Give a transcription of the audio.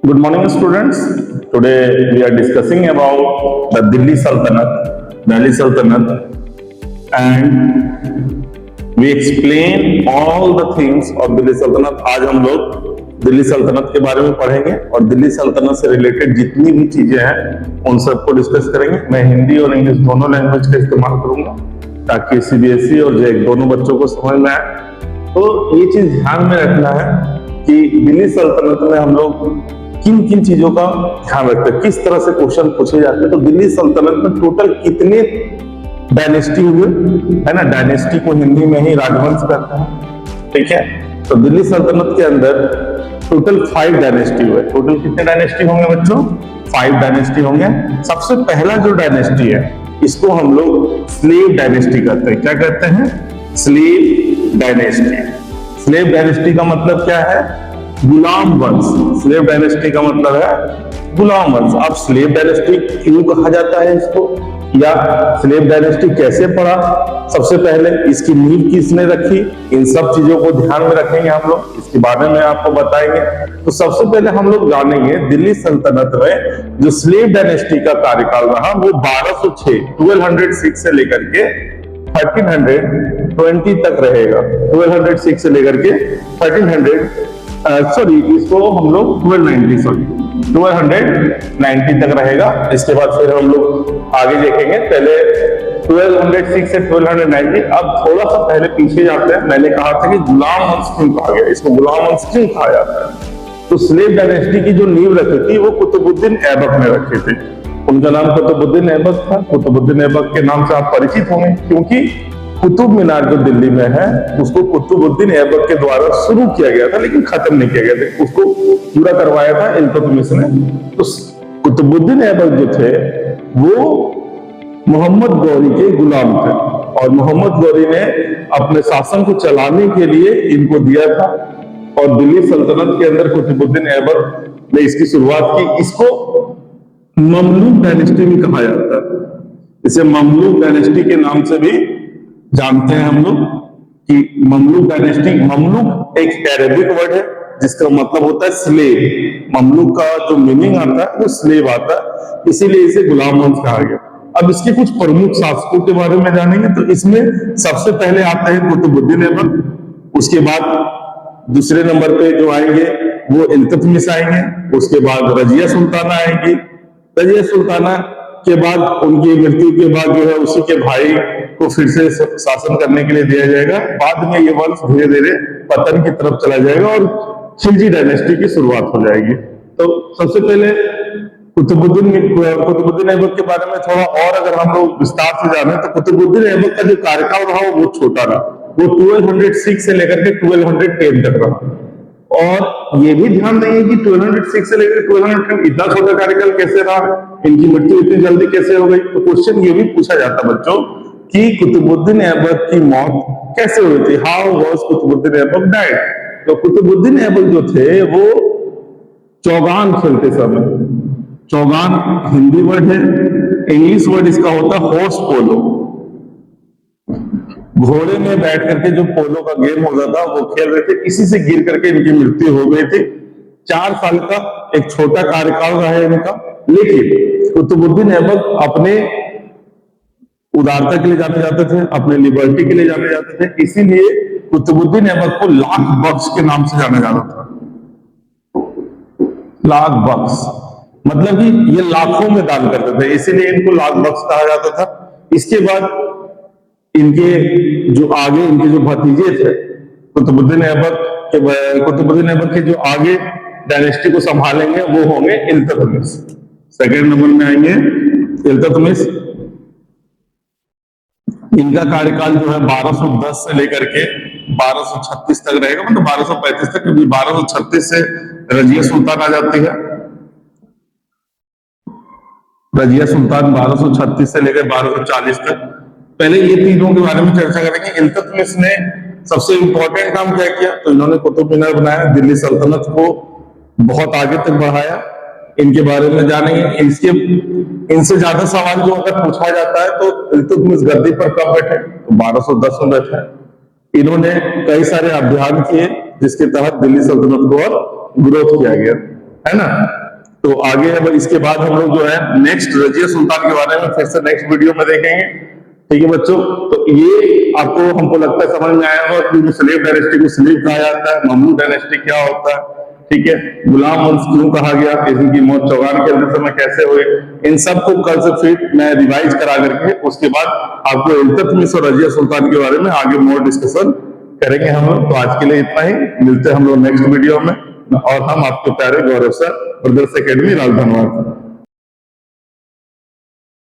Good morning, students. Today we are discussing about the Delhi Sultanate, and we explain all the things of Delhi Sultanate. आज हम लोग दिल्ली सल्तनत के बारे में पढ़ेंगे और दिल्ली सल्तनत से रिलेटेड जितनी भी चीजें हैं उन सबको डिस्कस करेंगे। मैं हिंदी और इंग्लिश दोनों लैंग्वेज का इस्तेमाल करूंगा ताकि सीबीएसई और जेईई दोनों बच्चों को समझ में आए। तो ये चीज ध्यान में रखना है कि दिल्ली सल्तनत में हम लोग किन किन चीजों का ध्यान रखते हैं, किस तरह से क्वेश्चन पूछे जाते हैं। तो दिल्ली सल्तनत में टोटल कितने डायनेस्टी हुए, है ना। डायनेस्टी को हिंदी में ही राजवंश कहते हैं, ठीक है। तो दिल्ली सल्तनत के अंदर टोटल 5 डायनेस्टी हुए। टोटल कितने डायनेस्टी होंगे बच्चों? 5 डायनेस्टी होंगे। सबसे पहला जो डायनेस्टी है इसको हम लोग स्लेव डायनेस्टी कहते हैं। क्या कहते हैं? Slave dynasty. स्लेव डायनेस्टी का मतलब क्या है? गुलाम वंश। स्लेव डायनेस्टी का मतलब है गुलाम वंश। अब स्लेव डायनेस्टी क्यों कहा जाता है इसको, या स्लेव डायनेस्टी कैसे पड़ा, सबसे पहले इसकी नींव किसने रखी, इन सब चीजों को ध्यान में रखेंगे हम लोग, इसके बारे में आपको बताएंगे। तो सबसे पहले हम लोग जानेंगे दिल्ली सल्तनत में जो स्लेव डायनेस्टी का कार्यकाल रहा वो 1206 से लेकर के 1320 तक रहेगा। 1206 से लेकर के 1300 इसको हम लोग 1290 तक रहेगा। इसके बाद फिर हम लोग आगे देखेंगे। पहले 1206 से 1290। अब थोड़ा सा पहले पीछे जाते हैं। मैंने कहा था कि गुलाम वंश क्यों कहा गया, इसको गुलाम वंश क्यों कहा जाता है। तो स्लेव डायनेस्टी की जो नींव रखी थी वो कुतुबुद्दीन ऐबक ने रखी थी। उनका नाम कुतुबुद्दीन ऐबक था। कुतुबुद्दीन ऐबक के नाम से आप परिचित होंगे क्योंकि कुतुब मीनार जो दिल्ली में है उसको कुतुबुद्दीन ऐबक के द्वारा शुरू किया गया था, लेकिन खत्म नहीं किया गया था। उसको पूरा करवाया था इल्तुतमिश ने। तो कुतुबुद्दीन ऐबक जो थे वो मोहम्मद गौरी के गुलाम थे और मोहम्मद गौरी ने अपने शासन को चलाने के लिए इनको दिया था। और दिल्ली सल्तनत के अंदर कुतुबुद्दीन ऐबक ने इसकी शुरुआत की। इसको ममलूक डायनेस्टी भी कहा जाता है। इसे ममलूक डायनेस्टी के नाम से भी जानते हैं हम लोग कि ममलूक डायनेस्टी। ममलूक एक अरेबिक वर्ड है जिसका मतलब होता है स्लेव। ममलूक का जो मीनिंग आता है वो स्लेव आता है, इसीलिए इसे गुलाम वंश कहा गया। अब इसके कुछ प्रमुख शासकों के बारे में जानेंगे। तो इसमें सबसे पहले आते हैं कुतुबुद्दीन ऐबक। उसके बाद दूसरे नंबर पे जो आएंगे वो इल्तुतमिश आएंगे। उसके बाद रजिया सुल्ताना आएंगी। रजिया सुल्ताना के बाद उनकी मृत्यु के बाद जो है उसी के भाई को फिर से शासन करने के लिए दिया जाएगा। बाद में ये वंश धीरे धीरे पतन की तरफ चला जाएगा और खिलजी डायनेस्टी की शुरुआत हो जाएगी। तो सबसे पहले कुतुबुद्दीन ऐबक के बारे में थोड़ा और अगर हम लोग विस्तार से जाने तो कुतुबुद्दीन ऐबक का जो कार्यकाल रहा वो छोटा रहा। वो 1206 से लेकर के 1210 तक रहा। और ये भी ध्यान देंगे कि 1206 से लेकर 1210 इतना छोटा कार्यकाल कैसे रहा, इनकी मृत्यु इतनी जल्दी कैसे हो गई। तो क्वेश्चन ये भी पूछा जाता बच्चों कि कुतुबुद्दीन ऐबक की मौत कैसे हुई थी, how was Qutbuddin Aibak died. तो कुतुबुद्दीन ऐबक जो थे वो चौगान खेलते समय, चौगान हिंदी वर्ड है, इंग्लिश वर्ड इसका होता है हॉर्स पोलो। घोड़े में बैठ करके जो पोलो का गेम होता था वो खेल रहे थे, इसी से गिर करके इनकी मृत्यु हो गई थी। 4 साल का एक छोटा कार्यकाल रहा है इनका। लेकिन कुतुबुद्दीन ऐबक अपने उदारता के लिए जाने जाते थे, अपने लिबर्टी के लिए जाने जाते थे, इसीलिए कुतुबुद्दीन ऐबक को लाख बख्श के नाम से जाना जाता था। लाख बख्श मतलब कि ये लाखों में दान करते थे, इसीलिए इनको लाख बख्श कहा जाता था। इसके बाद इनके जो आगे इनके जो भतीजे थे कुतुबुद्दीन ऐबक के जो आगे डायनेस्टी को संभालेंगे वो होंगे इल्तुतमिश। सेकेंड नंबर में आएंगे इल्तुतमिश। इनका कार्यकाल जो है 1210 से लेकर के 1236 तक रहेगा, मतलब 1235 तक, क्योंकि 1236 से रजिया सुल्तान आ जाती है। रजिया सुल्तान 1236 से लेकर 1240 तक। पहले ये तीनों के बारे में चर्चा करेंगे। इल्तुतमिश ने सबसे इंपॉर्टेंट काम क्या किया, तो इन्होंने कुतुब मीनार बनाया, दिल्ली सल्तनत को बहुत आगे तक बढ़ाया। इनके बारे में जानेंगे। इनसे ज्यादा सवाल जो अगर पूछा जाता है तो इल्तुतमिश गद्दी पर कब बैठे, तो 1210 में बैठे। इन्होंने कई सारे अभियान किए जिसके तहत दिल्ली सल्तनत को और ग्रोथ किया गया। है ना। तो आगे अब इसके बाद हम लोग जो है नेक्स्ट रजिया सुल्तान के बारे में फिर से नेक्स्ट वीडियो में देखेंगे। ठीक है बच्चों, तो ये आपको हमको लगता है समझ में आया होगा कि स्लेव डायनेस्टी को स्लेव कहा जाता है, ममलूक डायनेस्टी क्या होता है, ठीक है, गुलाम वंश क्यों कहा गया, इनकी मौत चौगान के समय कैसे हुई, इन सबको कल से फिर मैं रिवाइज करा करके उसके बाद आपको इल्तुतमिश और रजिया सुल्तान के बारे में आगे मोर डिस्कशन करेंगे हम लोग। तो आज के लिए इतना ही, मिलते हैं हम लोग नेक्स्ट वीडियो में। और हम आपके प्यारे गौरव सर, ब्रदर्स एकेडमी, राजधनवाद।